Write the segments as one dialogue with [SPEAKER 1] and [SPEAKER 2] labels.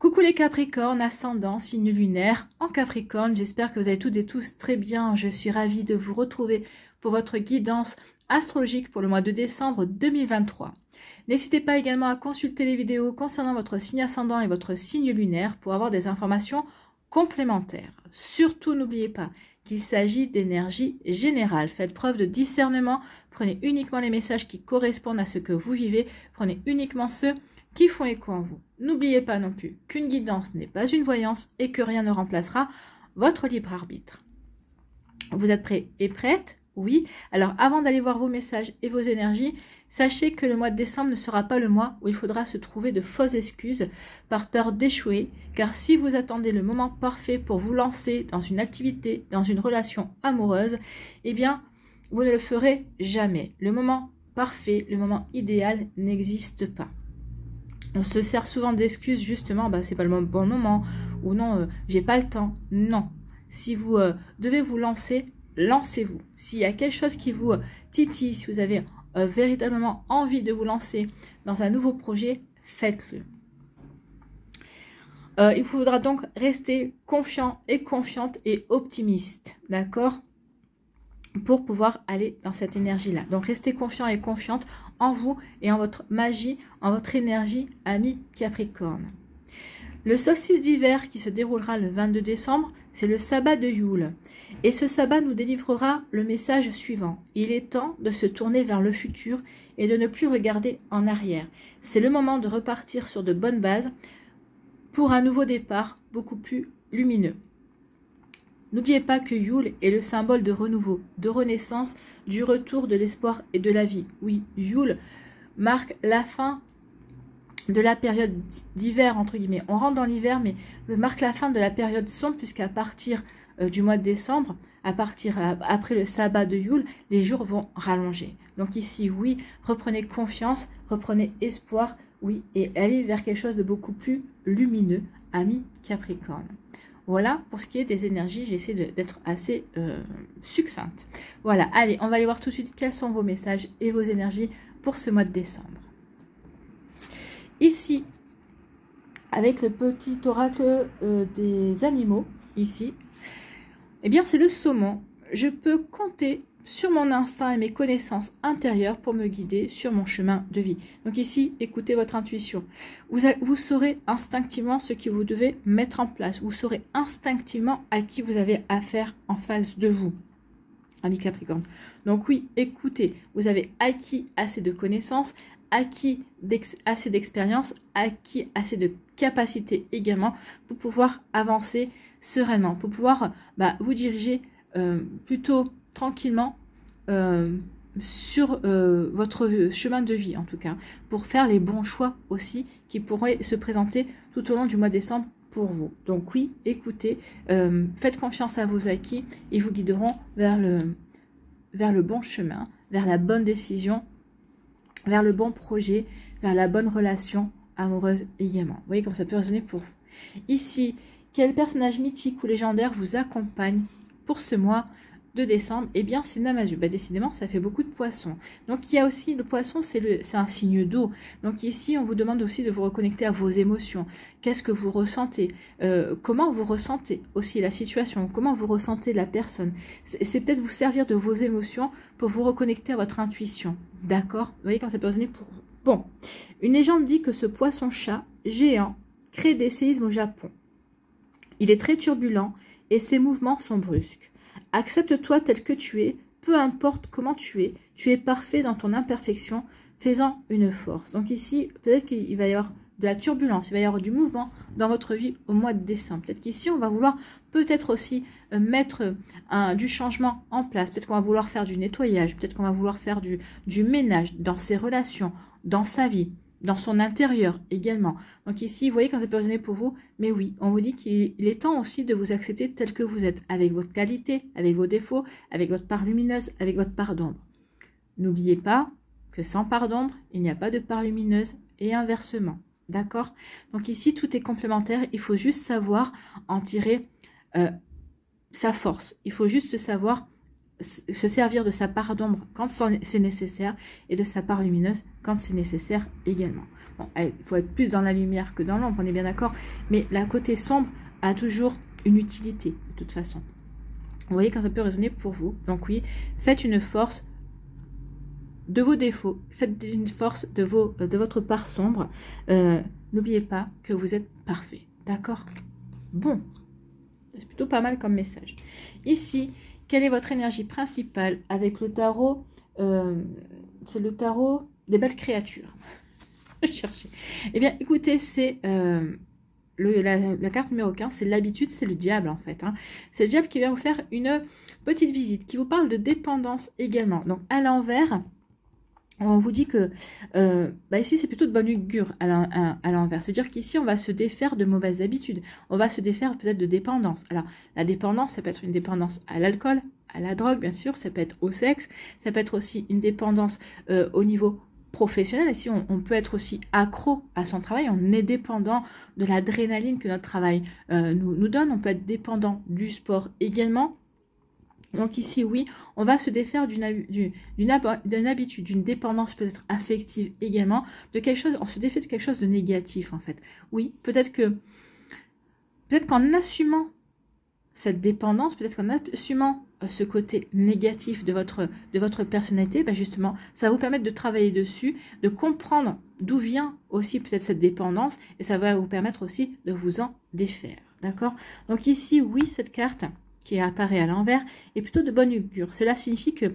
[SPEAKER 1] Coucou les Capricornes, ascendant, signe lunaire en Capricorne. J'espère que vous allez toutes et tous très bien. Je suis ravie de vous retrouver pour votre guidance astrologique pour le mois de décembre 2023. N'hésitez pas également à consulter les vidéos concernant votre signe ascendant et votre signe lunaire pour avoir des informations complémentaires. Surtout, n'oubliez pas qu'il s'agit d'énergie générale. Faites preuve de discernement. Prenez uniquement les messages qui correspondent à ce que vous vivez. Prenez uniquement ceux qui font écho en vous. N'oubliez pas non plus qu'une guidance n'est pas une voyance et que rien ne remplacera votre libre arbitre. Vous êtes prêts et prêtes? Oui. Alors avant d'aller voir vos messages et vos énergies, sachez que le mois de décembre ne sera pas le mois où il faudra se trouver de fausses excuses par peur d'échouer, car si vous attendez le moment parfait pour vous lancer dans une activité, dans une relation amoureuse, eh bien vous ne le ferez jamais. Le moment parfait, le moment idéal n'existe pas. On se sert souvent d'excuses, justement, c'est pas le bon moment, ou non, j'ai pas le temps. Non. Si vous devez vous lancer, lancez-vous. S'il y a quelque chose qui vous titille, si vous avez véritablement envie de vous lancer dans un nouveau projet, faites-le. Il faudra donc rester confiant et confiante et optimiste, d'accord ? Pour pouvoir aller dans cette énergie-là. Donc, restez confiant et confiante en vous et en votre magie, en votre énergie, amis Capricorne. Le solstice d'hiver qui se déroulera le 22 décembre, c'est le sabbat de Yule. Et ce sabbat nous délivrera le message suivant. Il est temps de se tourner vers le futur et de ne plus regarder en arrière. C'est le moment de repartir sur de bonnes bases pour un nouveau départ beaucoup plus lumineux. N'oubliez pas que Yule est le symbole de renouveau, de renaissance, du retour de l'espoir et de la vie. Oui, Yule marque la fin de la période d'hiver, entre guillemets. On rentre dans l'hiver, mais marque la fin de la période sombre, puisqu'à partir du mois de décembre, après le sabbat de Yule, les jours vont rallonger. Donc ici, oui, reprenez confiance, reprenez espoir, oui, et allez vers quelque chose de beaucoup plus lumineux, amis Capricorne. Voilà, pour ce qui est des énergies, j'essaie d'être assez succincte. Voilà, allez, on va aller voir tout de suite quels sont vos messages et vos énergies pour ce mois de décembre. Ici, avec le petit oracle des animaux, ici, eh bien c'est le saumon. Je peux compter sur mon instinct et mes connaissances intérieures pour me guider sur mon chemin de vie. Donc ici, écoutez votre intuition. Vous saurez instinctivement ce que vous devez mettre en place. Vous saurez instinctivement à qui vous avez affaire en face de vous, amis Capricorne. Donc oui, écoutez, vous avez acquis assez de connaissances, acquis assez d'expérience, acquis assez de capacités également pour pouvoir avancer sereinement, pour pouvoir vous diriger plutôt tranquillement sur votre chemin de vie, en tout cas, pour faire les bons choix aussi qui pourraient se présenter tout au long du mois de décembre pour vous. Donc oui, écoutez, faites confiance à vos acquis, ils vous guideront vers le bon chemin, vers la bonne décision, vers le bon projet, vers la bonne relation amoureuse également. Vous voyez comme ça peut résonner pour vous. Ici, quel personnage mythique ou légendaire vous accompagne pour ce mois de décembre? Eh bien, c'est Namazu. Décidément, ça fait beaucoup de poissons. Donc, il y a aussi le poisson, c'est un signe d'eau. Donc, ici, on vous demande aussi de vous reconnecter à vos émotions. Qu'est-ce que vous ressentez? Comment vous ressentez aussi la situation? Comment vous ressentez la personne? C'est peut-être vous servir de vos émotions pour vous reconnecter à votre intuition. D'accord? Vous voyez quand ça peut résonner pour vous. Bon, une légende dit que ce poisson-chat géant crée des séismes au Japon. Il est très turbulent et ses mouvements sont brusques. Accepte-toi tel que tu es, peu importe comment tu es parfait dans ton imperfection, fais-en une force. Donc ici, peut-être qu'il va y avoir de la turbulence, il va y avoir du mouvement dans votre vie au mois de décembre. Peut-être qu'ici, on va vouloir peut-être aussi mettre du changement en place. Peut-être qu'on va vouloir faire du nettoyage, peut-être qu'on va vouloir faire du ménage dans ses relations, dans sa vie, dans son intérieur également. Donc ici, vous voyez quand ça peut résonner pour vous, mais oui, on vous dit qu'il est temps aussi de vous accepter tel que vous êtes, avec votre qualité, avec vos défauts, avec votre part lumineuse, avec votre part d'ombre. N'oubliez pas que sans part d'ombre, il n'y a pas de part lumineuse et inversement. D'accord? Donc ici, tout est complémentaire, il faut juste savoir en tirer sa force. Il faut juste savoir se servir de sa part d'ombre quand c'est nécessaire et de sa part lumineuse quand c'est nécessaire également. Bon, il faut être plus dans la lumière que dans l'ombre, on est bien d'accord, mais la côté sombre a toujours une utilité de toute façon. Vous voyez quand ça peut résonner pour vous. Donc oui, faites une force de vos défauts, faites une force de votre part sombre. N'oubliez pas que vous êtes parfait, d'accord? Bon, c'est plutôt pas mal comme message. Ici, quelle est votre énergie principale avec le tarot? C'est le tarot des belles créatures. Chercher. Eh bien, écoutez, c'est la carte numéro 15, c'est l'habitude, c'est le diable en fait. Hein. C'est le diable qui vient vous faire une petite visite, qui vous parle de dépendance également. Donc, à l'envers, on vous dit que ici, c'est plutôt de bonne augure à l'envers. C'est-à-dire qu'ici, on va se défaire de mauvaises habitudes. On va se défaire peut-être de dépendance. Alors, la dépendance, ça peut être une dépendance à l'alcool, à la drogue, bien sûr. Ça peut être au sexe. Ça peut être aussi une dépendance au niveau professionnel. Ici, on peut être aussi accro à son travail. On est dépendant de l'adrénaline que notre travail nous donne. On peut être dépendant du sport également. Donc ici, oui, on va se défaire d'une habitude, d'une dépendance peut-être affective également, de quelque chose, on se défait de quelque chose de négatif en fait. Oui, peut-être qu'en assumant cette dépendance, peut-être qu'en assumant ce côté négatif de votre personnalité, justement, ça va vous permettre de travailler dessus, de comprendre d'où vient aussi peut-être cette dépendance, et ça va vous permettre aussi de vous en défaire. D'accord? Donc ici, oui, cette carte qui apparaît à l'envers est plutôt de bonne augure. Cela signifie que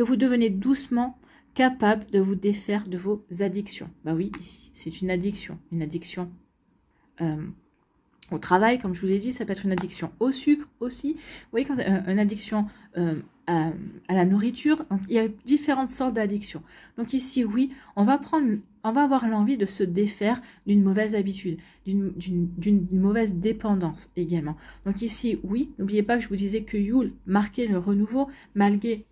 [SPEAKER 1] vous devenez doucement capable de vous défaire de vos addictions. Bah oui, ici, c'est une addiction au travail, comme je vous ai dit, ça peut être une addiction au sucre aussi. Vous voyez, quand c'est une addiction à la nourriture, donc il y a différentes sortes d'addictions. Donc ici, oui, on va avoir l'envie de se défaire d'une mauvaise habitude, d'une mauvaise dépendance également. Donc ici, oui, n'oubliez pas que je vous disais que Yule marquait le renouveau, marquait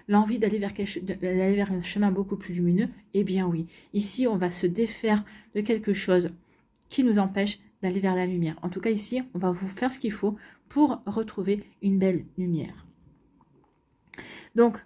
[SPEAKER 1] l'envie d'aller vers un chemin beaucoup plus lumineux. Eh bien oui, ici, on va se défaire de quelque chose qui nous empêche d'aller vers la lumière. En tout cas, ici, on va vous faire ce qu'il faut pour retrouver une belle lumière. Donc,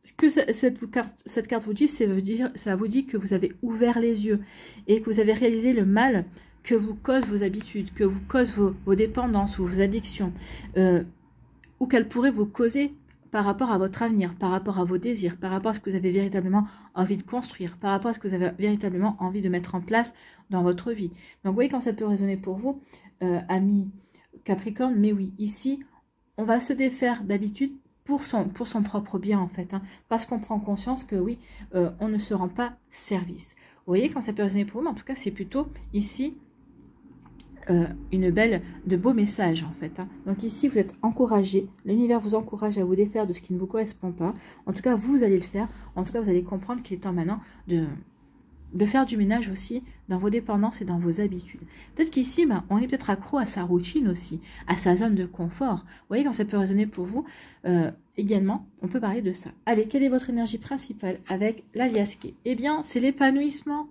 [SPEAKER 1] ce que cette carte vous dit, ça vous dit que vous avez ouvert les yeux et que vous avez réalisé le mal que vous causent vos habitudes, que vous causent vos dépendances ou vos addictions, ou qu'elles pourraient vous causer par rapport à votre avenir, par rapport à vos désirs, par rapport à ce que vous avez véritablement envie de construire, par rapport à ce que vous avez véritablement envie de mettre en place dans votre vie. Donc, vous voyez quand ça peut résonner pour vous, amis Capricorne, mais oui, ici, on va se défaire d'habitude pour son propre bien, en fait, hein, parce qu'on prend conscience que, oui, on ne se rend pas service. Vous voyez quand ça peut résonner pour vous, mais en tout cas, c'est plutôt, ici, de beaux messages en fait. Hein. Donc ici, vous êtes encouragé. L'univers vous encourage à vous défaire de ce qui ne vous correspond pas. En tout cas, vous allez le faire. En tout cas, vous allez comprendre qu'il est temps maintenant de faire du ménage aussi dans vos dépendances et dans vos habitudes. Peut-être qu'ici, on est peut-être accro à sa routine aussi, à sa zone de confort. Vous voyez quand ça peut résonner pour vous, également, on peut parler de ça. Allez, quelle est votre énergie principale avec l'aliasqué? Eh bien, c'est l'épanouissement.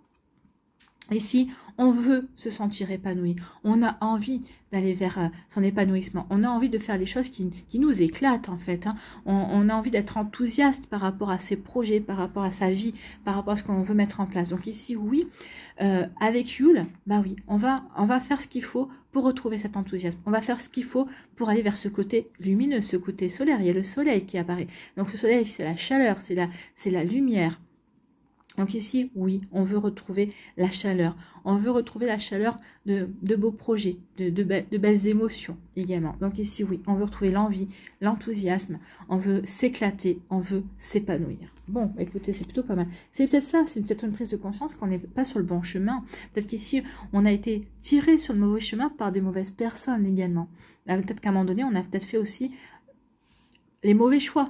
[SPEAKER 1] Ici, on veut se sentir épanoui, on a envie d'aller vers son épanouissement, on a envie de faire les choses qui nous éclatent en fait, hein. On a envie d'être enthousiaste par rapport à ses projets, par rapport à sa vie, par rapport à ce qu'on veut mettre en place. Donc ici, oui, avec Yule, oui, on va faire ce qu'il faut pour retrouver cet enthousiasme, on va faire ce qu'il faut pour aller vers ce côté lumineux, ce côté solaire. Il y a le soleil qui apparaît, donc le soleil c'est la chaleur, c'est la lumière. Donc ici, oui, on veut retrouver la chaleur. On veut retrouver la chaleur de beaux projets, de belles émotions également. Donc ici, oui, on veut retrouver l'envie, l'enthousiasme. On veut s'éclater, on veut s'épanouir. Bon, écoutez, c'est plutôt pas mal. C'est peut-être ça, c'est peut-être une prise de conscience qu'on n'est pas sur le bon chemin. Peut-être qu'ici, on a été tiré sur le mauvais chemin par des mauvaises personnes également. Peut-être qu'à un moment donné, on a peut-être fait aussi les mauvais choix.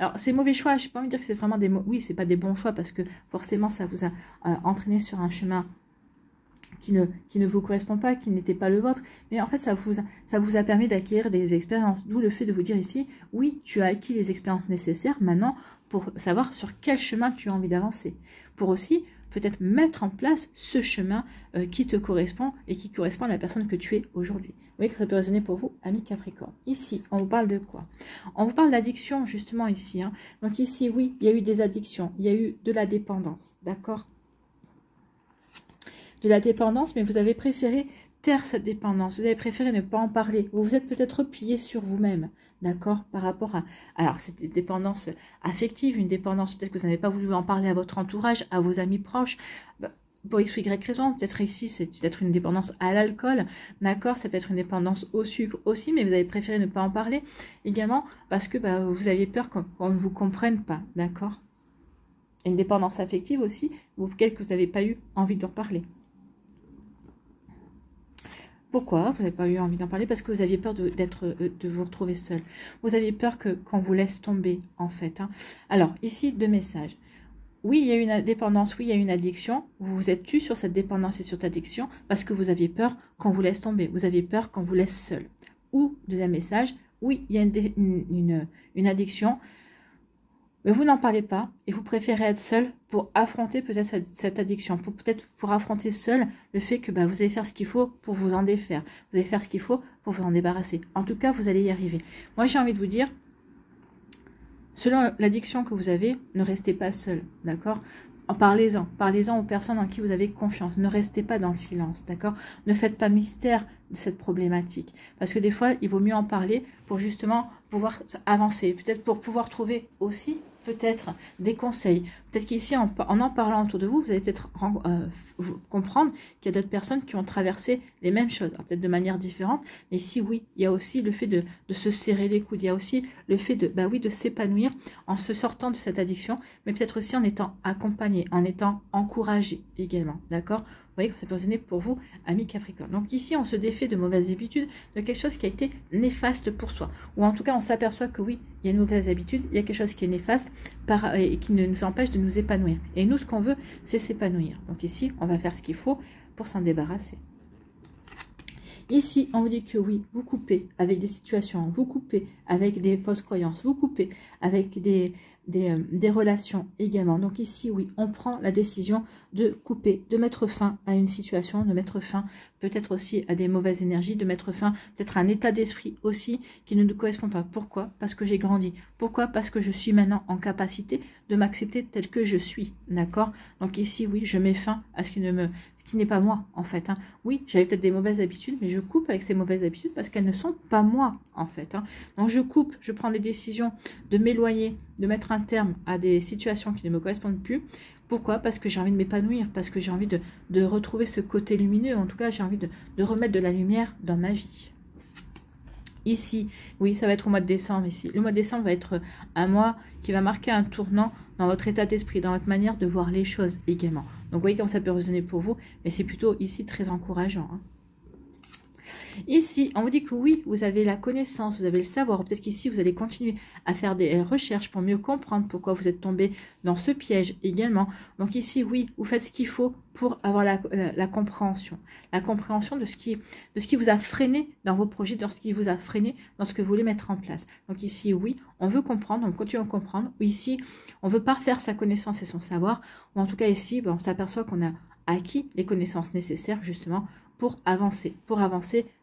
[SPEAKER 1] Alors, ces mauvais choix, je n'ai pas envie de dire que c'est vraiment des... Oui, ce n'est pas des bons choix parce que forcément, ça vous a entraîné sur un chemin qui ne vous correspond pas, qui n'était pas le vôtre. Mais en fait, ça vous a permis d'acquérir des expériences. D'où le fait de vous dire ici, oui, tu as acquis les expériences nécessaires maintenant pour savoir sur quel chemin tu as envie d'avancer. Pour aussi, peut-être mettre en place ce chemin qui te correspond et qui correspond à la personne que tu es aujourd'hui. Vous voyez que ça peut résonner pour vous, amis Capricorne. Ici, on vous parle de quoi? On vous parle d'addiction, justement, ici. Hein. Donc ici, oui, il y a eu des addictions, il y a eu de la dépendance, d'accord? De la dépendance, mais vous avez préféré taire cette dépendance, vous avez préféré ne pas en parler, vous vous êtes peut-être replié sur vous-même, d'accord, par rapport à, alors c'est une dépendance affective, une dépendance, peut-être que vous n'avez pas voulu en parler à votre entourage, à vos amis proches, pour X ou Y raison, peut-être ici c'est peut-être une dépendance à l'alcool, d'accord, ça peut être une dépendance au sucre aussi, mais vous avez préféré ne pas en parler, également parce que vous aviez peur qu'on ne vous comprenne pas, d'accord, une dépendance affective aussi, auquel vous n'avez pas eu envie d'en parler. Pourquoi vous n'avez pas eu envie d'en parler? Parce que vous aviez peur de vous retrouver seul. Vous aviez peur qu'on vous laisse tomber, en fait. Hein. Alors, ici, 2 messages. Oui, il y a une dépendance, oui, il y a une addiction. Vous vous êtes tu sur cette dépendance et sur cette addiction parce que vous aviez peur qu'on vous laisse tomber. Vous aviez peur qu'on vous laisse seul. Ou, 2e message, oui, il y a une addiction, mais vous n'en parlez pas et vous préférez être seul pour affronter peut-être cette addiction, pour affronter seul le fait que vous allez faire ce qu'il faut pour vous en défaire. Vous allez faire ce qu'il faut pour vous en débarrasser. En tout cas, vous allez y arriver. Moi, j'ai envie de vous dire, selon l'addiction que vous avez, ne restez pas seul, d'accord? Parlez-en aux personnes en qui vous avez confiance. Ne restez pas dans le silence, d'accord? Ne faites pas mystère de cette problématique. Parce que des fois, il vaut mieux en parler pour justement pouvoir avancer. Peut-être pour pouvoir trouver aussi peut-être des conseils. Peut-être qu'ici, en parlant autour de vous, vous allez peut-être comprendre qu'il y a d'autres personnes qui ont traversé les mêmes choses. Peut-être de manière différente, mais ici, oui, il y a aussi le fait de se serrer les coudes. Il y a aussi le fait de s'épanouir en se sortant de cette addiction, mais peut-être aussi en étant accompagné, en étant encouragé également. D'accord ? Vous voyez que ça peut résonner pour vous, amis Capricorne. Donc ici, on se défait de mauvaises habitudes, de quelque chose qui a été néfaste pour soi. Ou en tout cas, on s'aperçoit que oui, il y a une mauvaise habitude, il y a quelque chose qui est néfaste et qui nous empêche de nous épanouir. Et nous, ce qu'on veut, c'est s'épanouir. Donc ici, on va faire ce qu'il faut pour s'en débarrasser. Ici, on vous dit que oui, vous coupez avec des situations, vous coupez avec des fausses croyances, vous coupez avec des relations également. Donc ici, oui, on prend la décision de couper, de mettre fin à une situation, de mettre fin peut-être aussi à des mauvaises énergies, de mettre fin peut-être à un état d'esprit aussi qui ne nous correspond pas. Pourquoi? Parce que j'ai grandi. Pourquoi? Parce que je suis maintenant en capacité de m'accepter tel que je suis. D'accord? Donc ici, oui, je mets fin à ce qui n'est pas moi, en fait. Hein. Oui, j'avais peut-être des mauvaises habitudes, mais je coupe avec ces mauvaises habitudes parce qu'elles ne sont pas moi, en fait. Hein. Donc je coupe, je prends des décisions de m'éloigner, de mettre un terme à des situations qui ne me correspondent plus. Pourquoi? Parce que j'ai envie de m'épanouir, parce que j'ai envie de retrouver ce côté lumineux. En tout cas, j'ai envie de remettre de la lumière dans ma vie. Ici, oui, ça va être au mois de décembre ici. Le mois de décembre va être un mois qui va marquer un tournant dans votre état d'esprit, dans votre manière de voir les choses également. Donc, vous voyez comment ça peut résonner pour vous, mais c'est plutôt ici très encourageant. Hein. Ici, on vous dit que oui, vous avez la connaissance, vous avez le savoir. Peut-être qu'ici, vous allez continuer à faire des recherches pour mieux comprendre pourquoi vous êtes tombé dans ce piège également. Donc ici, oui, vous faites ce qu'il faut pour avoir la compréhension. La compréhension de ce qui vous a freiné dans vos projets, de ce qui vous a freiné dans ce que vous voulez mettre en place. Donc ici, oui, on veut comprendre, on continue à comprendre. Ou ici, on veut parfaire sa connaissance et son savoir. Ou en tout cas, ici, on s'aperçoit qu'on a acquis les connaissances nécessaires justement pour avancer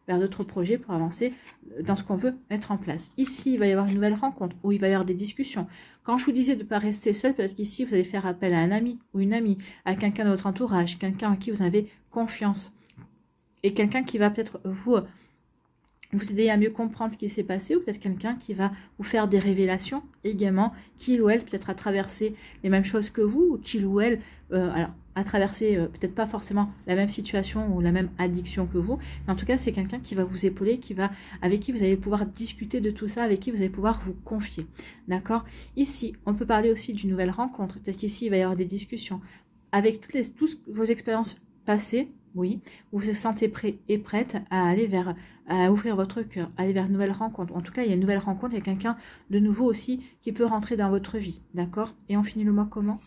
[SPEAKER 1] vers d'autres projets, pour avancer dans ce qu'on veut mettre en place. Ici, il va y avoir une nouvelle rencontre où il va y avoir des discussions. Quand je vous disais de ne pas rester seul, peut-être qu'ici, vous allez faire appel à un ami ou une amie, à quelqu'un de votre entourage, quelqu'un en qui vous avez confiance et quelqu'un qui va peut-être vous aider à mieux comprendre ce qui s'est passé, ou peut-être quelqu'un qui va vous faire des révélations également, qu'il ou elle peut-être a traversé les mêmes choses que vous, ou qu'il ou elle a traversé peut-être pas forcément la même situation ou la même addiction que vous, mais en tout cas c'est quelqu'un qui va vous épauler, avec qui vous allez pouvoir discuter de tout ça, avec qui vous allez pouvoir vous confier. D'accord? Ici, on peut parler aussi d'une nouvelle rencontre, peut-être qu'ici il va y avoir des discussions, avec toutes vos expériences passées. Oui, vous vous sentez prêt et prête à ouvrir votre cœur, aller vers une nouvelle rencontre. En tout cas, il y a une nouvelle rencontre, il y a quelqu'un de nouveau aussi qui peut rentrer dans votre vie. D'accord? Et on finit le mois comment?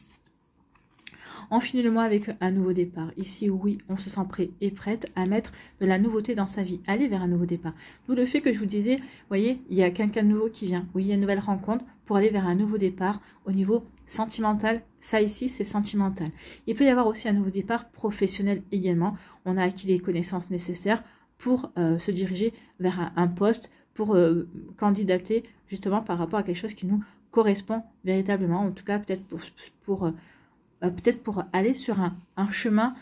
[SPEAKER 1] On finit le mois avec un nouveau départ. Ici, oui, on se sent prêt et prête à mettre de la nouveauté dans sa vie, aller vers un nouveau départ. D'où le fait que je vous disais, vous voyez, il y a quelqu'un de nouveau qui vient. Oui, il y a une nouvelle rencontre pour aller vers un nouveau départ au niveau sentimental. Ça ici, c'est sentimental. Il peut y avoir aussi un nouveau départ professionnel également. On a acquis les connaissances nécessaires pour se diriger vers un poste, pour candidater justement par rapport à quelque chose qui nous correspond véritablement, en tout cas peut-être pour aller sur un chemin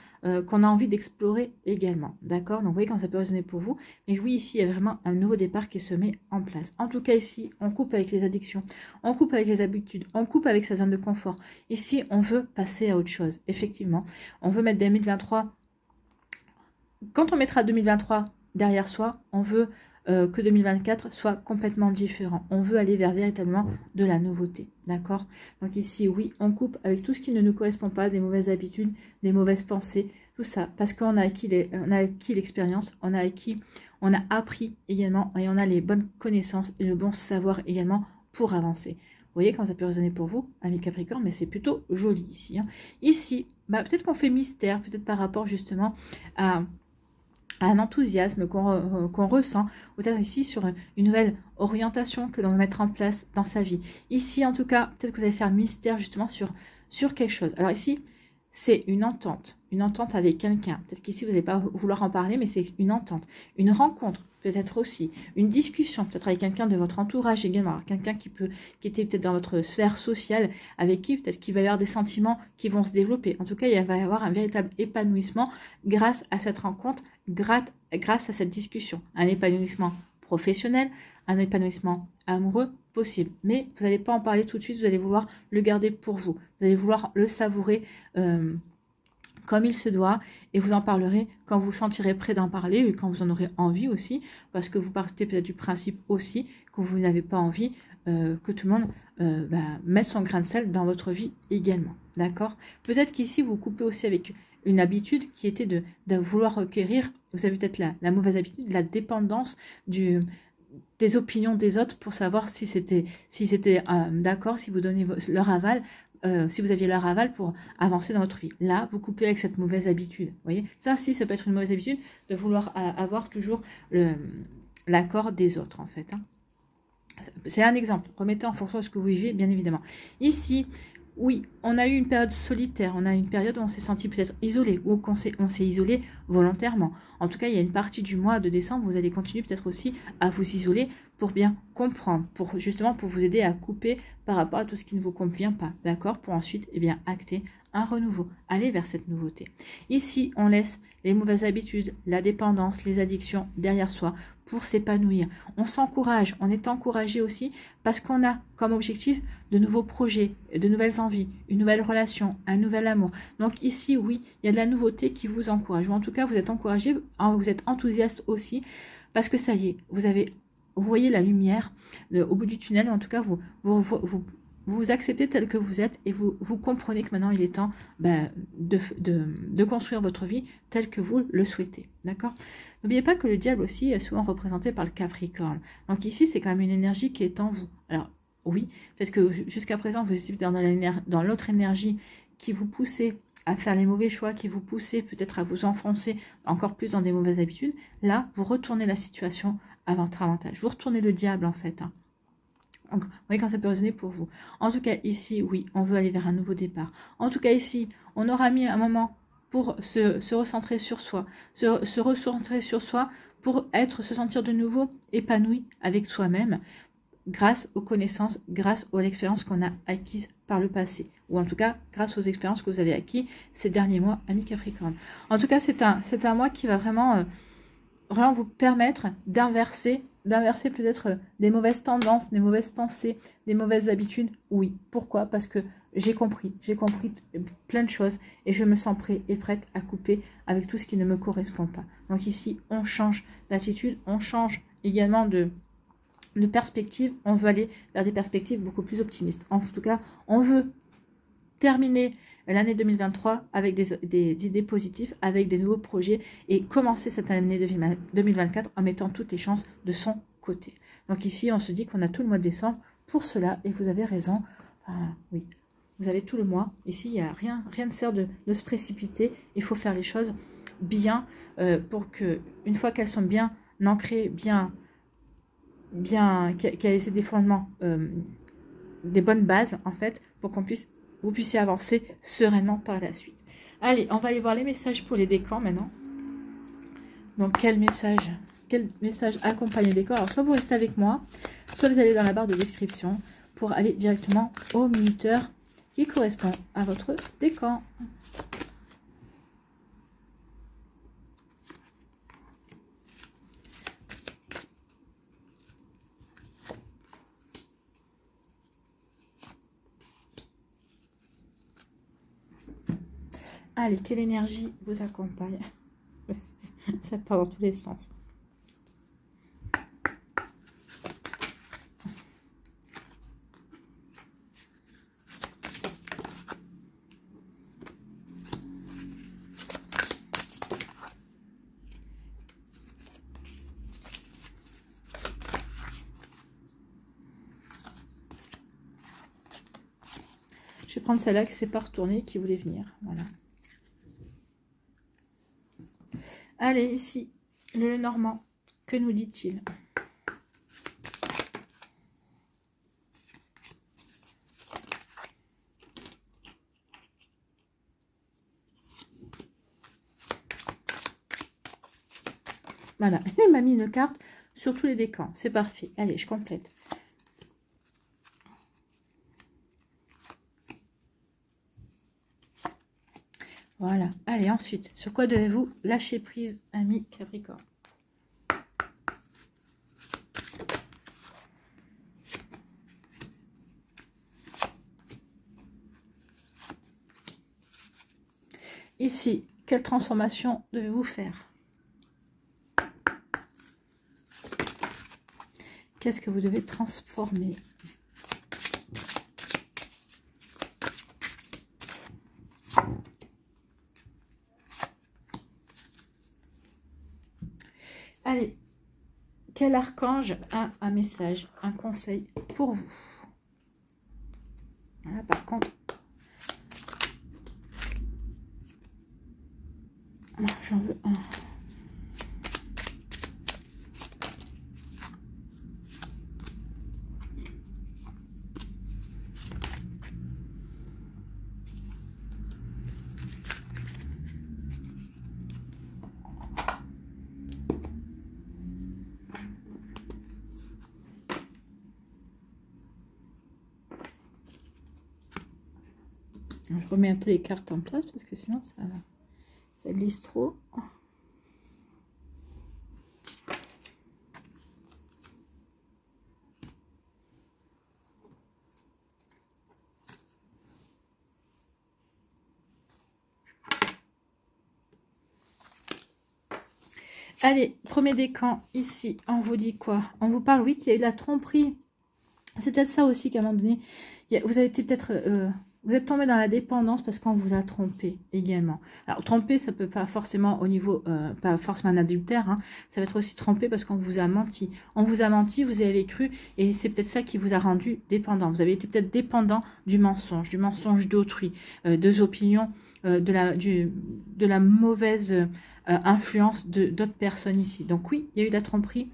[SPEAKER 1] qu'on a envie d'explorer également, d'accord? Donc vous voyez quand ça peut résonner pour vous, mais oui, ici il y a vraiment un nouveau départ qui se met en place. En tout cas ici, on coupe avec les addictions, on coupe avec les habitudes, on coupe avec sa zone de confort. Ici, on veut passer à autre chose, effectivement. On veut mettre 2023, quand on mettra 2023 derrière soi, on veut que 2024 soit complètement différent. On veut aller vers véritablement de la nouveauté, d'accord? Donc ici, oui, on coupe avec tout ce qui ne nous correspond pas, des mauvaises habitudes, des mauvaises pensées, tout ça, parce qu'on a acquis l'expérience, on a appris également, et on a les bonnes connaissances et le bon savoir également pour avancer. Vous voyez quand ça peut résonner pour vous, amis Capricorne, mais c'est plutôt joli ici. Hein. Ici, bah, peut-être qu'on fait mystère, peut-être par rapport justement à un enthousiasme qu'on ressent, peut-être ici sur une nouvelle orientation que l'on va mettre en place dans sa vie. Ici, en tout cas, peut-être que vous allez faire mystère justement sur quelque chose. Alors ici, c'est une entente avec quelqu'un. Peut-être qu'ici, vous n'allez pas vouloir en parler, mais c'est une entente, une rencontre, peut-être aussi, une discussion, peut-être avec quelqu'un de votre entourage également, quelqu'un qui était peut-être dans votre sphère sociale, avec qui peut-être qu'il va y avoir des sentiments qui vont se développer. En tout cas, il va y avoir un véritable épanouissement grâce à cette rencontre, grâce à cette discussion. Un épanouissement professionnel, un épanouissement amoureux possible. Mais vous n'allez pas en parler tout de suite, vous allez vouloir le garder pour vous. Vous allez vouloir le savourer comme il se doit, et vous en parlerez quand vous sentirez prêt d'en parler, et quand vous en aurez envie aussi, parce que vous partez peut-être du principe aussi que vous n'avez pas envie que tout le monde mette son grain de sel dans votre vie également, d'accord? Peut-être qu'ici, vous coupez aussi avec une habitude qui était de vouloir requérir, vous avez peut-être la mauvaise habitude, la dépendance des opinions des autres pour savoir si c'était d'accord, si vous donnez leur aval, si vous aviez leur aval pour avancer dans votre vie. Là, vous coupez avec cette mauvaise habitude. Vous voyez, ça aussi, ça peut être une mauvaise habitude de vouloir avoir toujours l'accord des autres, en fait. Hein. C'est un exemple. Remettez en fonction de ce que vous vivez, bien évidemment. Ici, oui, on a eu une période solitaire, on a eu une période où on s'est senti peut-être isolé, ou on s'est isolé volontairement. En tout cas, il y a une partie du mois de décembre, vous allez continuer peut-être aussi à vous isoler pour bien comprendre, pour vous aider à couper par rapport à tout ce qui ne vous convient pas, d'accord? Pour ensuite, acter un renouveau, aller vers cette nouveauté. Ici, on laisse les mauvaises habitudes, la dépendance, les addictions derrière soi pour s'épanouir. On s'encourage, on est encouragé aussi parce qu'on a comme objectif de nouveaux projets, de nouvelles envies, une nouvelle relation, un nouvel amour. Donc ici, oui, il y a de la nouveauté qui vous encourage. Ou en tout cas, vous êtes encouragé, vous êtes enthousiaste aussi parce que ça y est, vous voyez la lumière au bout du tunnel. En tout cas, vous acceptez tel que vous êtes et vous comprenez que maintenant il est temps de construire votre vie telle que vous le souhaitez. D'accord? N'oubliez pas que le diable aussi est souvent représenté par le Capricorne. Donc ici, c'est quand même une énergie qui est en vous. Alors oui, parce que jusqu'à présent, vous étiez dans l'autre énergie qui vous poussait à faire les mauvais choix, qui vous poussait peut-être à vous enfoncer encore plus dans des mauvaises habitudes. Là, vous retournez la situation à votre avantage. Vous retournez le diable en fait. Hein. Donc, vous voyez quand ça peut résonner pour vous. En tout cas, ici, oui, on veut aller vers un nouveau départ. En tout cas, ici, on aura mis un moment pour se recentrer sur soi, se recentrer sur soi pour se sentir de nouveau épanoui avec soi-même grâce aux connaissances, grâce aux expériences qu'on a acquises par le passé. Ou en tout cas, grâce aux expériences que vous avez acquises ces derniers mois, amis Capricorne. En tout cas, c'est un mois qui va vraiment vous permettre d'inverser peut-être des mauvaises tendances, des mauvaises pensées, des mauvaises habitudes. Oui, pourquoi? Parce que j'ai compris plein de choses et je me sens prêt et prête à couper avec tout ce qui ne me correspond pas. Donc ici, on change d'attitude, on change également de perspective, on veut aller vers des perspectives beaucoup plus optimistes. En tout cas, on veut terminer l'année 2023 avec des idées positives, avec des nouveaux projets et commencer cette année 2024 en mettant toutes les chances de son côté. Donc ici, on se dit qu'on a tout le mois de décembre pour cela et vous avez raison. Oui, Vous avez tout le mois. Ici, il n'y a rien ne sert de se précipiter. Il faut faire les choses bien pour que, une fois qu'elles sont bien ancrées, qu'elles aient des fondements, des bonnes bases, en fait, pour qu'on puisse, vous puissiez avancer sereinement par la suite. Allez, on va aller voir les messages pour les décans maintenant. Donc, quel message accompagne les décors? Alors, soit vous restez avec moi, soit vous allez dans la barre de description pour aller directement au minuteur qui correspond à votre décan. Allez, quelle énergie vous accompagne? Ça part dans tous les sens. Je vais prendre celle-là qui s'est pas retournée, qui voulait venir. Voilà. Allez, ici, le Normand, que nous dit-il? Voilà, il m'a mis une carte sur tous les décans. C'est parfait. Allez, je complète. Voilà. Allez, ensuite, sur quoi devez-vous lâcher prise, ami Capricorne? Ici, quelle transformation devez-vous faire? Qu'est-ce que vous devez transformer? Allez, quel archange a un message, un conseil pour vous? Voilà, par contre, j'en veux un. Je remets un peu les cartes en place parce que sinon ça glisse trop. Allez, premier décan, ici, on vous dit quoi? On vous parle, oui, qu'il y a eu la tromperie. C'est peut-être ça aussi qu'à un moment donné, vous avez été peut-être... vous êtes tombé dans la dépendance parce qu'on vous a trompé également. Alors, tromper, ça peut pas forcément au niveau, pas forcément un adultère, hein, ça va être aussi tromper parce qu'on vous a menti. On vous a menti, vous y avez cru, et c'est peut-être ça qui vous a rendu dépendant. Vous avez été peut-être dépendant du mensonge d'autrui, des opinions, de la mauvaise influence d'autres personnes ici. Donc oui, il y a eu de la tromperie.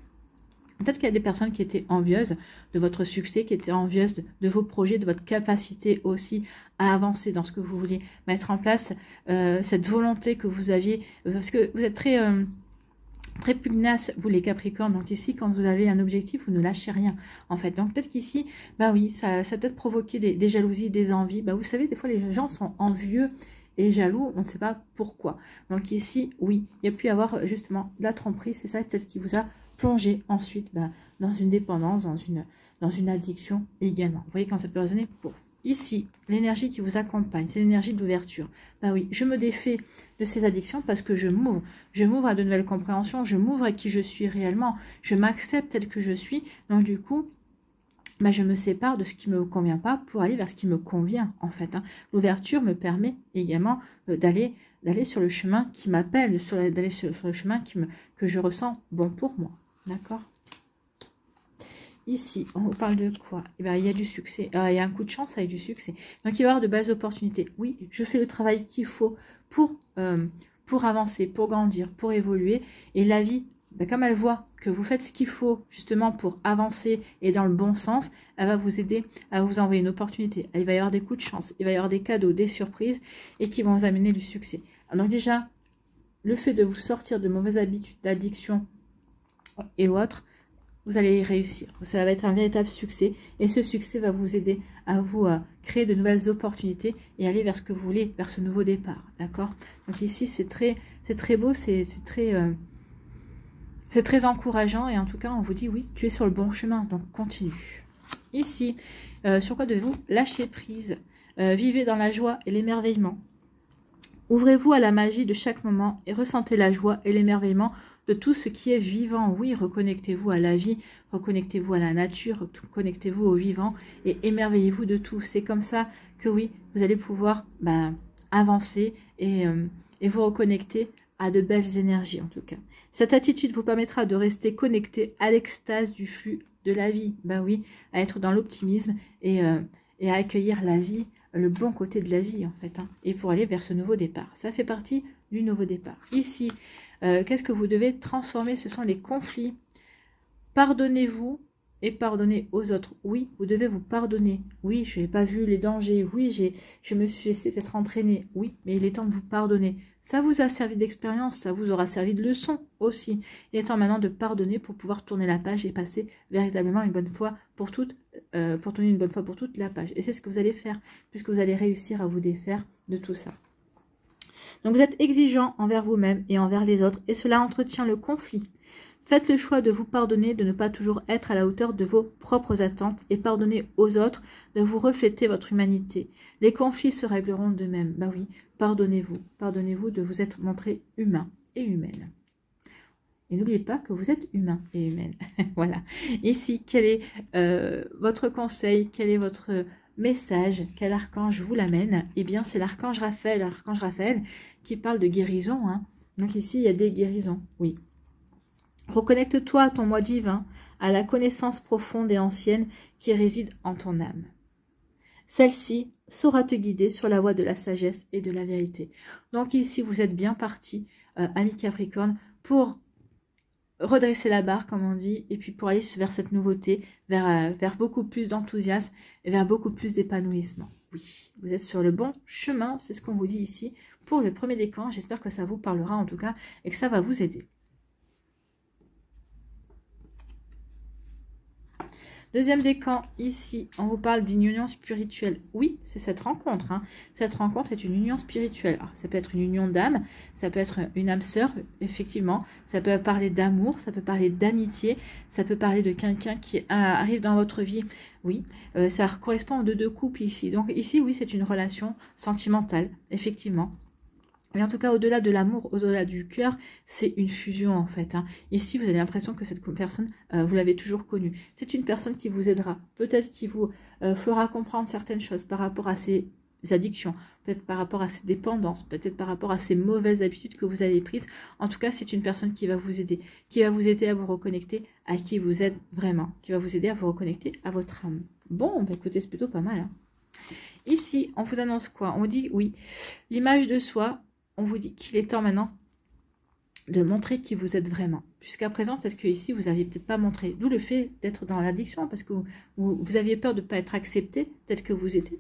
[SPEAKER 1] Peut-être qu'il y a des personnes qui étaient envieuses de votre succès, qui étaient envieuses de vos projets, de votre capacité aussi à avancer dans ce que vous vouliez mettre en place, cette volonté que vous aviez, parce que vous êtes très pugnace, vous les Capricornes. Donc ici, quand vous avez un objectif, vous ne lâchez rien, en fait. Donc peut-être qu'ici, bah oui, ça peut-être provoqué des jalousies, des envies. Bah, vous savez, des fois, les gens sont envieux et jaloux, on ne sait pas pourquoi. Donc ici, oui, il y a pu y avoir justement de la tromperie, c'est ça peut-être qui vous a plongé ensuite dans une dépendance, dans une addiction également. Vous voyez quand ça peut résonner pour vous. Ici, l'énergie qui vous accompagne, c'est l'énergie d'ouverture. Bah oui, je me défais de ces addictions parce que je m'ouvre à de nouvelles compréhensions, je m'ouvre à qui je suis réellement, je m'accepte tel que je suis. Donc du coup, bah, je me sépare de ce qui ne me convient pas pour aller vers ce qui me convient, en fait. Hein. L'ouverture me permet également d'aller sur le chemin qui m'appelle, d'aller sur le chemin que je ressens bon pour moi. D'accord? ici, on vous parle de quoi? Eh bien, il y a du succès. Il y a un coup de chance avec du succès. Donc, il va y avoir de belles opportunités. Oui, je fais le travail qu'il faut pour avancer, pour grandir, pour évoluer. Et la vie, ben, comme elle voit que vous faites ce qu'il faut justement pour avancer et dans le bon sens, elle va vous aider à vous envoyer une opportunité. Il va y avoir des coups de chance, il va y avoir des cadeaux, des surprises et qui vont vous amener du succès. Alors déjà, le fait de vous sortir de mauvaises habitudes, d'addiction et autres, vous allez y réussir. Ça va être un véritable succès. Et ce succès va vous aider à vous créer de nouvelles opportunités et aller vers ce que vous voulez, vers ce nouveau départ. D'accord? Donc ici, c'est très beau, c'est très encourageant. Et en tout cas, on vous dit, oui, tu es sur le bon chemin. Donc, continue. Ici, sur quoi devez-vous lâcher prise? Vivez dans la joie et l'émerveillement. Ouvrez-vous à la magie de chaque moment et ressentez la joie et l'émerveillement de tout ce qui est vivant. Oui, reconnectez-vous à la vie, reconnectez-vous à la nature, connectez-vous au vivant et émerveillez-vous de tout. C'est comme ça que oui, vous allez pouvoir avancer et vous reconnecter à de belles énergies en tout cas. Cette attitude vous permettra de rester connecté à l'extase du flux de la vie. Ben oui, à être dans l'optimisme et à accueillir la vie, le bon côté de la vie en fait, et pour aller vers ce nouveau départ. Ça fait partie du nouveau départ. Ici, qu'est-ce que vous devez transformer? Ce sont les conflits. Pardonnez-vous et pardonnez aux autres. Oui, vous devez vous pardonner. Oui, je n'ai pas vu les dangers. Oui, je me suis laissé peut-être entraîner. Oui, mais il est temps de vous pardonner. Ça vous a servi d'expérience, ça vous aura servi de leçon aussi. Il est temps maintenant de pardonner pour pouvoir tourner la page et passer véritablement une bonne fois pour toutes, pour tourner une bonne fois pour toutes la page. Et c'est ce que vous allez faire, puisque vous allez réussir à vous défaire de tout ça. Donc vous êtes exigeant envers vous-même et envers les autres, et cela entretient le conflit. Faites le choix de vous pardonner, de ne pas toujours être à la hauteur de vos propres attentes et pardonnez aux autres de vous refléter votre humanité. Les conflits se régleront d'eux-mêmes. Bah oui, pardonnez-vous. Pardonnez-vous de vous être montré humain et humaine. Et n'oubliez pas que vous êtes humain et humaine. Voilà. Ici, quel est votre conseil? Quel est votre message? Quel archange vous l'amène? Eh bien, c'est l'archange Raphaël qui parle de guérison. Donc ici, il y a des guérisons. Oui. Reconnecte-toi à ton moi divin, à la connaissance profonde et ancienne qui réside en ton âme. Celle-ci saura te guider sur la voie de la sagesse et de la vérité. Donc ici, vous êtes bien parti, ami Capricorne, pour redresser la barre, comme on dit, et puis pour aller vers cette nouveauté, vers beaucoup plus d'enthousiasme et vers beaucoup plus d'épanouissement. Oui, vous êtes sur le bon chemin, c'est ce qu'on vous dit ici pour le premier décan. J'espère que ça vous parlera en tout cas et que ça va vous aider. Deuxième décan, ici, on vous parle d'une union spirituelle. Oui, c'est cette rencontre. Cette rencontre est une union spirituelle. Alors, ça peut être une union d'âme, ça peut être une âme sœur, effectivement. Ça peut parler d'amour, ça peut parler d'amitié, ça peut parler de quelqu'un qui arrive dans votre vie. Oui, ça correspond aux deux couples ici. Donc ici, oui, c'est une relation sentimentale, effectivement. Mais en tout cas, au-delà de l'amour, au-delà du cœur, c'est une fusion en fait. Ici, vous avez l'impression que cette personne, vous l'avez toujours connue. C'est une personne qui vous aidera, peut-être qui vous fera comprendre certaines choses par rapport à ses addictions, peut-être par rapport à ses dépendances, peut-être par rapport à ces mauvaises habitudes que vous avez prises. En tout cas, c'est une personne qui va vous aider à vous reconnecter à qui vous êtes vraiment, qui va vous aider à vous reconnecter à votre âme. Bon, bah écoutez, c'est plutôt pas mal. Ici, on vous annonce quoi? On vous dit, oui, l'image de soi. On vous dit qu'il est temps maintenant de montrer qui vous êtes vraiment. Jusqu'à présent, peut-être que ici, vous n'aviez peut-être pas montré. D'où le fait d'être dans l'addiction, parce que vous aviez peur de ne pas être accepté, peut-être que vous étiez.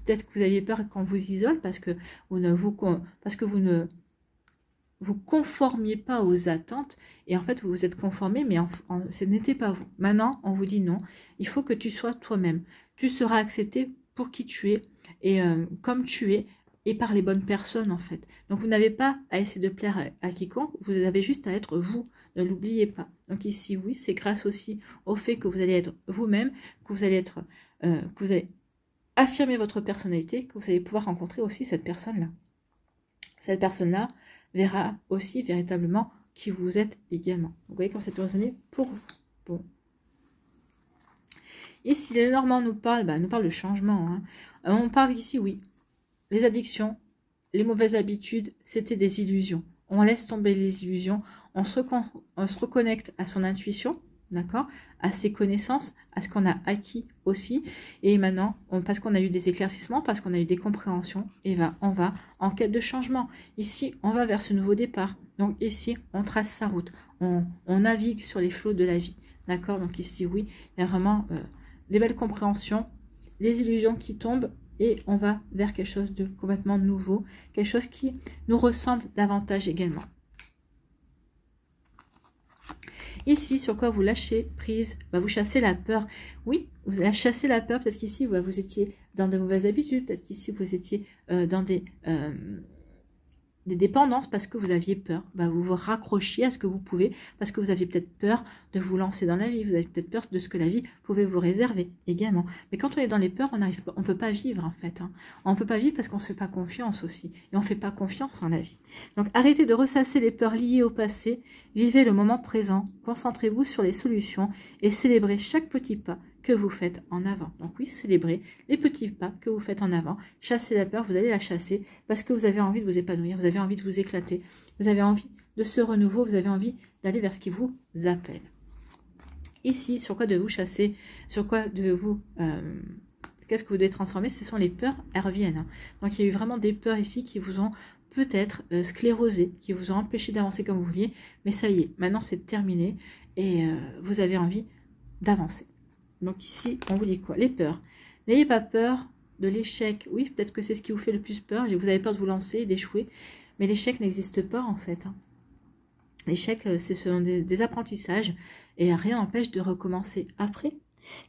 [SPEAKER 1] Peut-être que vous aviez peur qu'on vous isole, parce que vous ne vous conformiez pas aux attentes. Et en fait, vous vous êtes conformé, mais ce n'était pas vous. Maintenant, on vous dit non, il faut que tu sois toi-même. Tu seras accepté pour qui tu es et comme tu es. Et par les bonnes personnes en fait. Donc vous n'avez pas à essayer de plaire à quiconque, vous avez juste à être vous, ne l'oubliez pas. Donc ici oui, c'est grâce aussi au fait que vous allez être vous-même, que vous allez affirmer votre personnalité, que vous allez pouvoir rencontrer aussi cette personne-là. Cette personne-là verra aussi véritablement qui vous êtes également. Vous voyez quand c'est résonné pour vous. Bon. Ici, les Normands nous parlent de changement. On parle ici, oui. Les addictions, les mauvaises habitudes, c'était des illusions. On laisse tomber les illusions, on se reconnecte à son intuition, d'accord, à ses connaissances, à ce qu'on a acquis aussi. Et maintenant, parce qu'on a eu des éclaircissements, parce qu'on a eu des compréhensions, et ben, on va en quête de changement. Ici, on va vers ce nouveau départ. Donc ici, on trace sa route. On navigue sur les flots de la vie. D'accord? Donc ici, oui, il y a vraiment des belles compréhensions, les illusions qui tombent, et on va vers quelque chose de complètement nouveau, quelque chose qui nous ressemble davantage également. Ici, sur quoi vous lâchez prise, vous chassez la peur. Oui, vous allez chasser la peur, peut-être qu'ici, vous étiez dans de mauvaises habitudes, peut-être qu'ici, vous étiez dans des dépendances parce que vous aviez peur. Vous vous raccrochiez à ce que vous pouvez parce que vous aviez peut-être peur de vous lancer dans la vie. Vous avez peut-être peur de ce que la vie pouvait vous réserver également. Mais quand on est dans les peurs, on ne peut pas vivre en fait. On ne peut pas vivre parce qu'on ne se fait pas confiance aussi. Et on ne fait pas confiance en la vie. Donc arrêtez de ressasser les peurs liées au passé. Vivez le moment présent. Concentrez-vous sur les solutions et célébrez chaque petit pas que vous faites en avant. Donc oui, célébrez les petits pas que vous faites en avant. Chassez la peur, vous allez la chasser parce que vous avez envie de vous épanouir, vous avez envie de vous éclater, vous avez envie de ce renouveau, vous avez envie d'aller vers ce qui vous appelle. Ici, sur quoi devez-vous chasser, sur quoi devez-vous... qu'est-ce que vous devez transformer? Ce sont les peurs herviennes. Donc il y a eu vraiment des peurs ici qui vous ont peut-être sclérosé, qui vous ont empêché d'avancer comme vous vouliez, mais ça y est, maintenant c'est terminé et vous avez envie d'avancer. Donc ici, on vous dit quoi? Les peurs. N'ayez pas peur de l'échec. Oui, peut-être que c'est ce qui vous fait le plus peur. Vous avez peur de vous lancer, d'échouer. Mais l'échec n'existe pas en fait. L'échec, ce sont des apprentissages et rien n'empêche de recommencer après.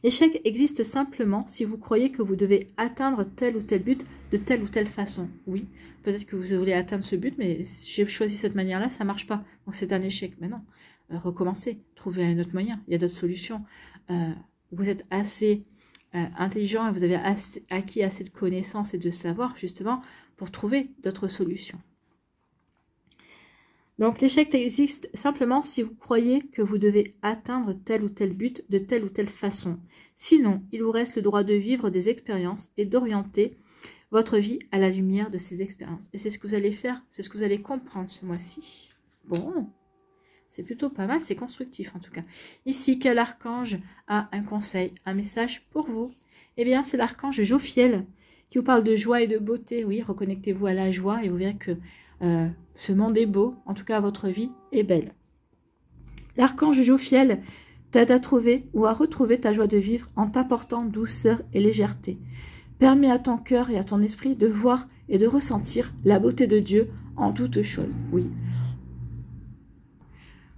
[SPEAKER 1] L'échec existe simplement si vous croyez que vous devez atteindre tel ou tel but de telle ou telle façon. Oui, peut-être que vous voulez atteindre ce but, mais j'ai choisi cette manière-là, ça ne marche pas. Donc c'est un échec. Mais non, recommencez, trouvez un autre moyen. Il y a d'autres solutions. Vous êtes assez intelligent et vous avez acquis assez de connaissances et de savoir justement pour trouver d'autres solutions. Donc l'échec existe simplement si vous croyez que vous devez atteindre tel ou tel but de telle ou telle façon. Sinon, il vous reste le droit de vivre des expériences et d'orienter votre vie à la lumière de ces expériences. Et c'est ce que vous allez faire, c'est ce que vous allez comprendre ce mois-ci. Bon, c'est plutôt pas mal, c'est constructif en tout cas. Ici, quel archange a un conseil, un message pour vous? Eh bien, c'est l'archange Jophiel qui vous parle de joie et de beauté. Oui, reconnectez-vous à la joie et vous verrez que ce monde est beau, en tout cas votre vie est belle. L'archange Jophiel t'aide à trouver ou à retrouver ta joie de vivre en t'apportant douceur et légèreté. Permets à ton cœur et à ton esprit de voir et de ressentir la beauté de Dieu en toutes choses. Oui.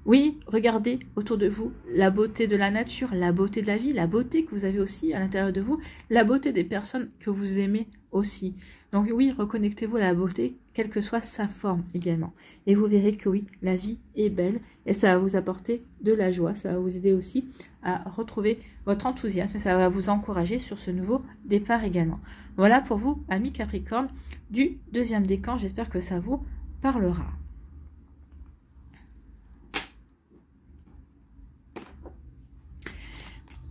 [SPEAKER 1] Oui, regardez autour de vous la beauté de la nature, la beauté de la vie, la beauté que vous avez aussi à l'intérieur de vous, la beauté des personnes que vous aimez aussi. Donc oui, reconnectez-vous à la beauté, quelle que soit sa forme également. Et vous verrez que oui, la vie est belle et ça va vous apporter de la joie, ça va vous aider aussi à retrouver votre enthousiasme et ça va vous encourager sur ce nouveau départ également. Voilà pour vous, amis Capricorne, du deuxième décan, j'espère que ça vous parlera.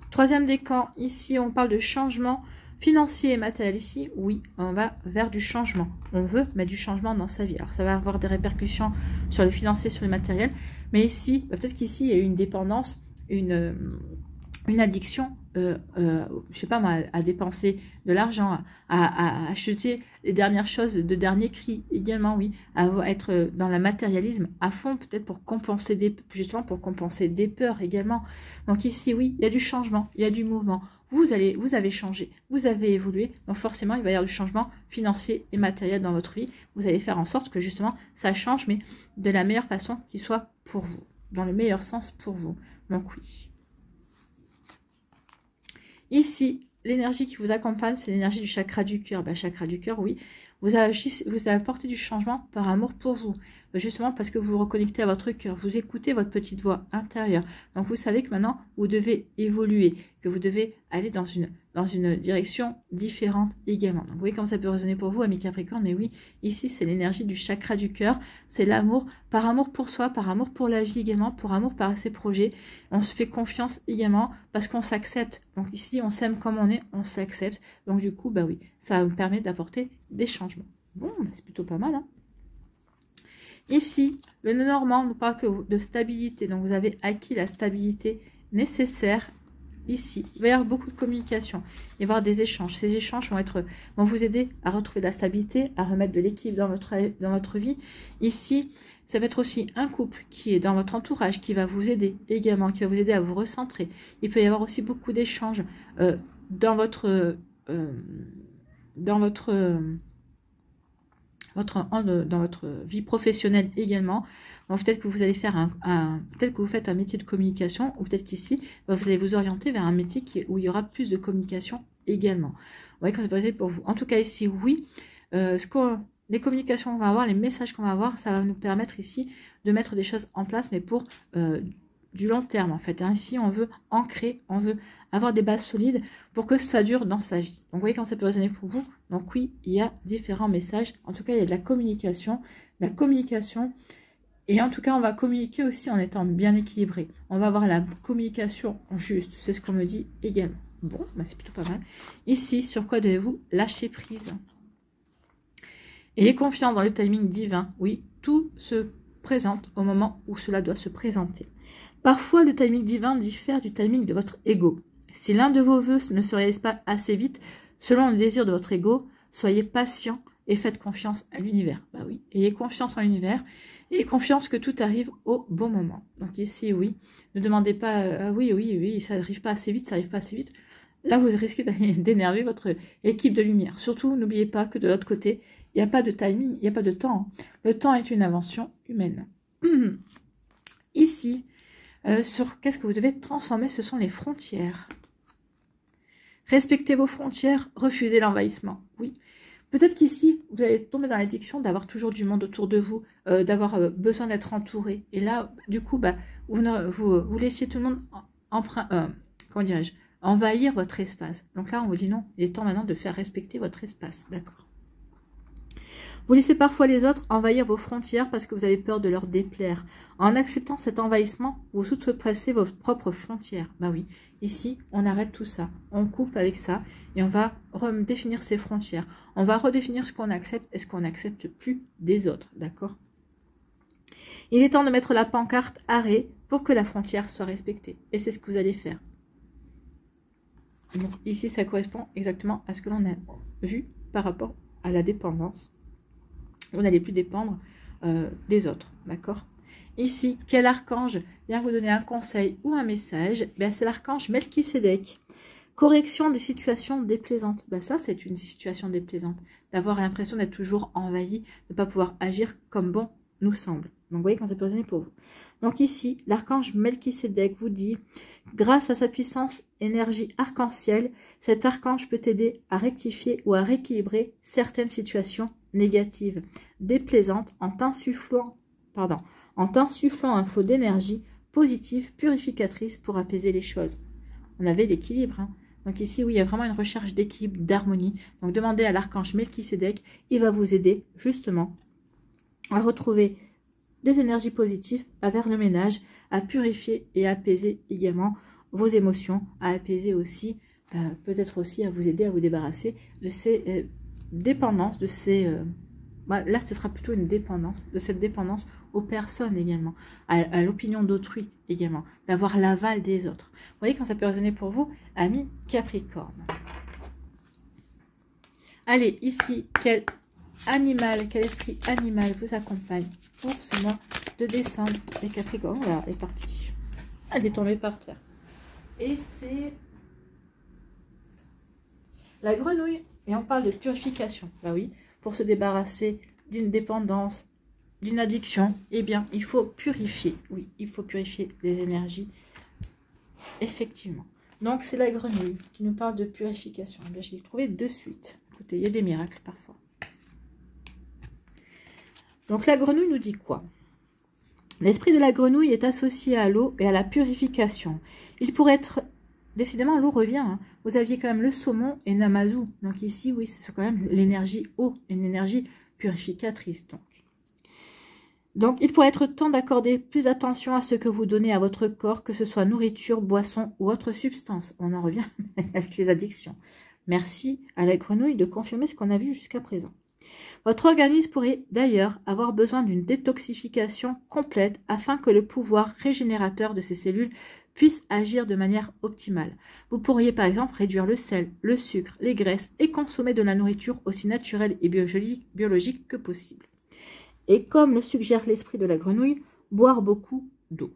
[SPEAKER 1] Troisième décan, ici on parle de changement financier et matériel. Ici, oui, on va vers du changement. On veut mettre du changement dans sa vie. Alors ça va avoir des répercussions sur le financier, sur le matériel. Mais ici, peut-être qu'ici, il y a eu une dépendance, une addiction, je sais pas moi, à dépenser de l'argent, à acheter les dernières choses de dernier cri également, oui, à être dans le matérialisme à fond, peut-être pour compenser justement pour compenser des peurs également. Donc ici, oui, il y a du changement, il y a du mouvement. Vous avez changé, vous avez évolué, donc forcément, il va y avoir du changement financier et matériel dans votre vie. Vous allez faire en sorte que justement, ça change, mais de la meilleure façon qui soit pour vous, dans le meilleur sens pour vous. Donc oui. Ici, l'énergie qui vous accompagne, c'est l'énergie du chakra du cœur. Chakra du cœur, oui. Vous apportez du changement par amour pour vous. Justement parce que vous vous reconnectez à votre cœur. Vous écoutez votre petite voix intérieure. Donc vous savez que maintenant, vous devez évoluer. Que vous devez aller dans une direction différente également. Donc vous voyez comment ça peut résonner pour vous, amis Capricorne. Mais oui, ici, c'est l'énergie du chakra du cœur. C'est l'amour, par amour pour soi, par amour pour la vie également, pour amour par ses projets. On se fait confiance également parce qu'on s'accepte. Donc ici, on s'aime comme on est, on s'accepte. Donc du coup, oui, ça me permet d'apporter des changements. Bon, c'est plutôt pas mal, hein. Ici, le Normand nous parle que de stabilité. Donc, vous avez acquis la stabilité nécessaire ici. Il va y avoir beaucoup de communication. Il va y avoir des échanges. Ces échanges vont vous aider à retrouver de la stabilité, à remettre de l'équilibre dans votre vie. Ici, ça va être aussi un couple qui est dans votre entourage, qui va vous aider également, qui va vous aider à vous recentrer. Il peut y avoir aussi beaucoup d'échanges dans votre vie professionnelle également. Donc peut-être que vous allez faire peut-être que vous faites un métier de communication, ou peut-être qu'ici vous allez vous orienter vers un métier où il y aura plus de communication également. Vous voyez quand c'est passé pour vous. En tout cas ici, oui, les communications qu'on va avoir, les messages qu'on va avoir, ça va nous permettre ici de mettre des choses en place, mais pour du long terme en fait. Hein. Ici, on veut ancrer, on veut avoir des bases solides pour que ça dure dans sa vie. Donc, vous voyez quand ça peut résonner pour vous. Donc, oui, il y a différents messages. En tout cas, il y a de la communication. Et en tout cas, on va communiquer aussi en étant bien équilibré. On va avoir la communication juste. C'est ce qu'on me dit également. Bon, bah, c'est plutôt pas mal. Ici, sur quoi devez-vous lâcher prise? Ayez confiance dans le timing divin. Oui, tout se présente au moment où cela doit se présenter. Parfois, le timing divin diffère du timing de votre ego. Si l'un de vos vœux ne se réalise pas assez vite, selon le désir de votre ego, soyez patient et faites confiance à l'univers. Bah oui, ayez confiance en l'univers et confiance que tout arrive au bon moment. Donc ici, oui, ne demandez pas oui, ça n'arrive pas assez vite, ça n'arrive pas assez vite. Là, vous risquez d'énerver votre équipe de lumière. Surtout, n'oubliez pas que de l'autre côté, il n'y a pas de timing, il n'y a pas de temps. Le temps est une invention humaine. Ici, sur qu'est-ce que vous devez transformer, ce sont les frontières. Respectez vos frontières, refusez l'envahissement. Oui, peut-être qu'ici, vous allez tomber dans l'addiction d'avoir toujours du monde autour de vous, d'avoir besoin d'être entouré. Et là, du coup, bah, vous laissiez tout le monde comment dirais-je, envahir votre espace. Donc là, on vous dit non, il est temps maintenant de faire respecter votre espace. D'accord. Vous laissez parfois les autres envahir vos frontières parce que vous avez peur de leur déplaire. En acceptant cet envahissement, vous outrepassez vos propres frontières. Bah oui, ici, on arrête tout ça. On coupe avec ça et on va redéfinir ses frontières. On va redéfinir ce qu'on accepte et ce qu'on n'accepte plus des autres. D'accord? Il est temps de mettre la pancarte « Arrêt » pour que la frontière soit respectée. Et c'est ce que vous allez faire. Donc ici, ça correspond exactement à ce que l'on a vu par rapport à la dépendance. Vous n'allez plus dépendre des autres, d'accord? Ici, quel archange vient vous donner un conseil ou un message? C'est l'archange Melchisédek. Correction des situations déplaisantes. Ça, c'est une situation déplaisante. D'avoir l'impression d'être toujours envahi, de ne pas pouvoir agir comme bon nous semble. Donc, vous voyez quand ça peut résonner pour vous. Donc ici, l'archange Melchisédek vous dit, grâce à sa puissance énergie arc-en-ciel, cet archange peut t'aider à rectifier ou à rééquilibrer certaines situations négatives, déplaisantes, en t'insufflant un flot d'énergie positive, purificatrice pour apaiser les choses. On avait l'équilibre. Hein. Donc ici, oui, il y a vraiment une recherche d'équilibre, d'harmonie. Donc demandez à l'archange Melchisédek, il va vous aider justement à retrouver des énergies positives vers le ménage, à purifier et apaiser également vos émotions, à apaiser aussi, peut-être aussi à vous aider à vous débarrasser de ces dépendances, de ces... là, ce sera plutôt une dépendance, de cette dépendance aux personnes également, à l'opinion d'autrui également, d'avoir l'aval des autres. Vous voyez quand ça peut résonner pour vous, amis Capricorne. Allez, ici, quel esprit animal vous accompagne pour ce mois de décembre, les Capricornes? Voilà, elle est partie. Elle est tombée par terre. Et c'est la grenouille. Et on parle de purification. Bah oui, pour se débarrasser d'une dépendance, d'une addiction, eh bien, il faut purifier. Oui, il faut purifier les énergies. Effectivement. Donc, c'est la grenouille qui nous parle de purification. Eh bien, je l'ai trouvé de suite. Écoutez, il y a des miracles parfois. Donc, la grenouille nous dit quoi? L'esprit de la grenouille est associé à l'eau et à la purification. Il pourrait être... Décidément, l'eau revient. Hein. Vous aviez quand même le saumon et Namazu. Donc ici, oui, c'est quand même l'énergie eau, une énergie purificatrice. Donc, il pourrait être temps d'accorder plus attention à ce que vous donnez à votre corps, que ce soit nourriture, boisson ou autre substance. On en revient avec les addictions. Merci à la grenouille de confirmer ce qu'on a vu jusqu'à présent. Votre organisme pourrait d'ailleurs avoir besoin d'une détoxification complète afin que le pouvoir régénérateur de ces cellules puisse agir de manière optimale. Vous pourriez par exemple réduire le sel, le sucre, les graisses et consommer de la nourriture aussi naturelle et biologique que possible. Et comme le suggère l'esprit de la grenouille, boire beaucoup d'eau.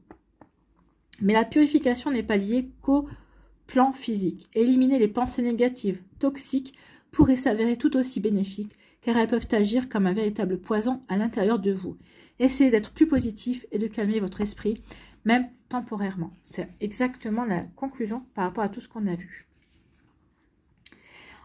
[SPEAKER 1] Mais la purification n'est pas liée qu'au plan physique. Éliminer les pensées négatives, toxiques, pourrait s'avérer tout aussi bénéfique, car elles peuvent agir comme un véritable poison à l'intérieur de vous. Essayez d'être plus positif et de calmer votre esprit, même temporairement. C'est exactement la conclusion par rapport à tout ce qu'on a vu.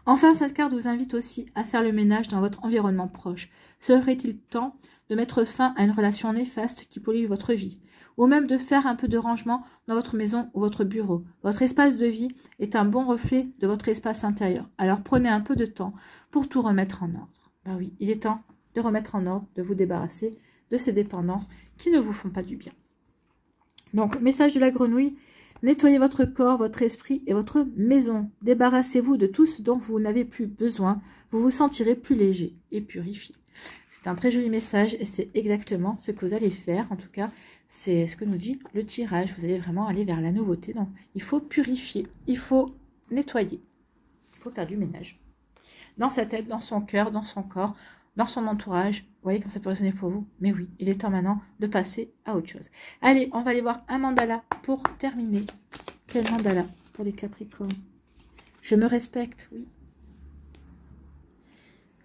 [SPEAKER 1] Enfin, cette carte vous invite aussi à faire le ménage dans votre environnement proche. Serait-il temps de mettre fin à une relation néfaste qui pollue votre vie? Ou même de faire un peu de rangement dans votre maison ou votre bureau. Votre espace de vie est un bon reflet de votre espace intérieur. Alors prenez un peu de temps pour tout remettre en ordre. Ben oui, il est temps de remettre en ordre, de vous débarrasser de ces dépendances qui ne vous font pas du bien. Donc, message de la grenouille, nettoyez votre corps, votre esprit et votre maison. Débarrassez-vous de tout ce dont vous n'avez plus besoin. Vous vous sentirez plus léger et purifié. C'est un très joli message et c'est exactement ce que vous allez faire. En tout cas, c'est ce que nous dit le tirage. Vous allez vraiment aller vers la nouveauté. Donc, il faut purifier, il faut nettoyer, il faut faire du ménage. Dans sa tête, dans son cœur, dans son corps, dans son entourage. Vous voyez comme ça peut résonner pour vous. Mais oui, il est temps maintenant de passer à autre chose. Allez, on va aller voir un mandala pour terminer. Quel mandala pour les Capricornes? Je me respecte, oui.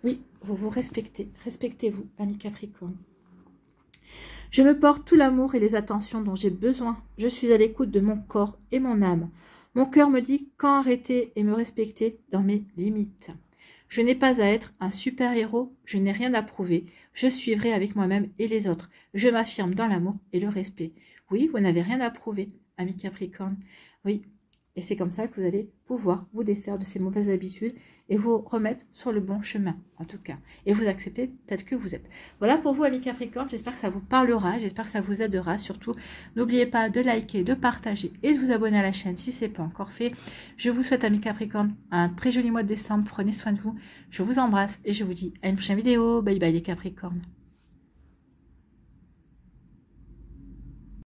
[SPEAKER 1] Oui, vous vous respectez. Respectez-vous, amis Capricorne. Je me porte tout l'amour et les attentions dont j'ai besoin. Je suis à l'écoute de mon corps et mon âme. Mon cœur me dit quand arrêter et me respecter dans mes limites. Je n'ai pas à être un super-héros, je n'ai rien à prouver. Je suis vrai avec moi-même et les autres. Je m'affirme dans l'amour et le respect. Oui, vous n'avez rien à prouver, amis Capricorne. Oui, et c'est comme ça que vous allez pouvoir vous défaire de ces mauvaises habitudes et vous remettre sur le bon chemin, en tout cas. Et vous accepter tel que vous êtes. Voilà pour vous, amis Capricorne. J'espère que ça vous parlera. J'espère que ça vous aidera. Surtout, n'oubliez pas de liker, de partager et de vous abonner à la chaîne si ce n'est pas encore fait. Je vous souhaite, amis Capricorne, un très joli mois de décembre. Prenez soin de vous. Je vous embrasse et je vous dis à une prochaine vidéo. Bye bye les Capricornes.